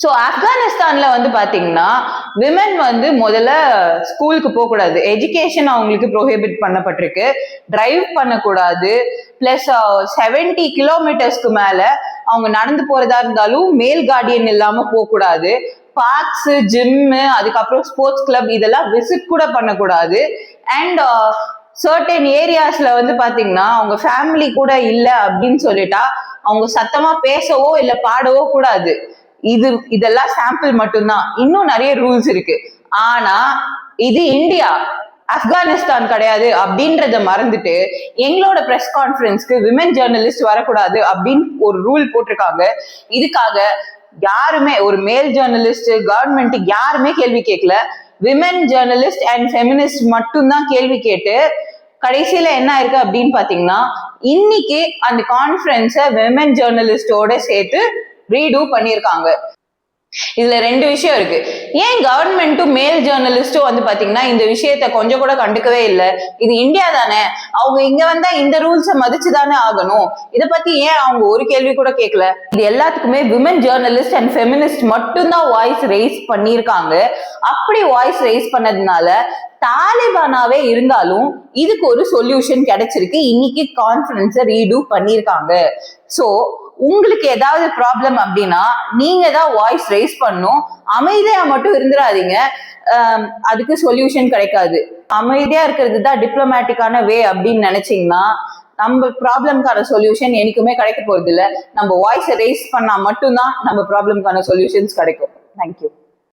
So ஆப்கானிஸ்தான்ல வந்து பாத்தீங்கன்னா women வந்து முதல்ல ஸ்கூலுக்கு போகக்கூடாது, எஜுகேஷன் அவங்களுக்கு ப்ரோஹிபிட் பண்ணப்பட்டிருக்கு, டிரைவ் பண்ணக்கூடாது, பிளஸ் 70 கிலோமீட்டர்ஸ்க்கு மேல அவங்க நடந்து போறதா இருந்தாலும் மேல் கார்டியன் இல்லாம போகக்கூடாது, பார்க்ஸ், ஜிம்மு, அதுக்கப்புறம் ஸ்போர்ட்ஸ் கிளப் இதெல்லாம் விசிட் கூட பண்ணக்கூடாது. அண்ட் சர்டன் ஏரியாஸ்ல வந்து பாத்தீங்கன்னா அவங்க ஃபேமிலி கூட இல்லை அப்படின்னு சொல்லிட்டா அவங்க சத்தமா பேசவோ இல்லை பாடவோ கூடாது. இதெல்லாம் சாம்பிள் மட்டும்தான், இன்னும் நிறைய ரூல்ஸ் இருக்கு. ஆனா இது இந்தியா, ஆப்கானிஸ்தான் கிடையாது அப்படின்றத மறந்துட்டு எங்களோட பிரஸ் கான்ஃபரன்ஸ்க்கு விமன் ஜேர்னலிஸ்ட் வரக்கூடாது அப்படின்னு ஒரு ரூல் போட்டிருக்காங்க. இதுக்காக யாருமே, ஒரு மேல் ஜேர்னலிஸ்ட், கவர்மெண்ட் யாருமே கேள்வி கேட்கல. விமன் ஜேர்னலிஸ்ட் அண்ட் ஃபெமினிஸ்ட் மட்டும்தான் கேள்வி கேட்டு கடைசியில என்ன இருக்கு அப்படின்னு பாத்தீங்கன்னா இன்னைக்கு அந்த கான்ஃபரன்ஸை விமன் ஜேர்னலிஸ்டோட சேர்த்து ரீடூ பண்ணியிருக்காங்க. இதுல ரெண்டு விஷயம் இருக்கு. ஏன் கவர்மெண்ட்டும் மேல் ஜேர்னலிஸ்டும் வந்து பாத்தீங்கன்னா இந்த விஷயத்த கொஞ்சம் கூட கண்டுக்கவே இல்லை? இது இந்தியா தானே, அவங்க இங்க வந்தா இந்த ரூல்ஸை மதிச்சுதானே ஆகணும். இதை பத்தி ஏன் அவங்க ஒரு கேள்வி கூட கேட்கல? இது எல்லாத்துக்குமே விமன் ஜேர்னலிஸ்ட் அண்ட் ஃபெமினிஸ்ட் மட்டும்தான் வாய்ஸ் ரைஸ் பண்ணியிருக்காங்க. அப்படி வாய்ஸ் ரைஸ் பண்ணதுனால தாலிபானாவே இருந்தாலும் இதுக்கு ஒரு சொல்யூஷன் கிடைச்சிருக்கு. இன்னைக்கு கான்ஃபரன்ஸை ரீடூ பண்ணியிருக்காங்க. ஸோ உங்களுக்கு ஏதாவது ப்ராப்ளம் அப்படின்னா நீங்க தான் வாய்ஸ் ரைஸ் பண்ணும். அமைதியா மட்டும் இருந்துடாதீங்க, அதுக்கு சொல்யூஷன் கிடைக்காது. அமைதியா இருக்கிறது தான் டிப்ளமேட்டிக்கான வே அப்படின்னு நினைச்சீங்கன்னா நம்ம ப்ராப்ளம்கான சொல்யூஷன் எனக்குமே கிடைக்க போறது இல்லை. நம்ம வாய்ஸ் ரைஸ் பண்ணா மட்டும்தான் நம்ம ப்ராப்ளம்கான சொல்யூஷன்ஸ் கிடைக்கும். தேங்க்யூ.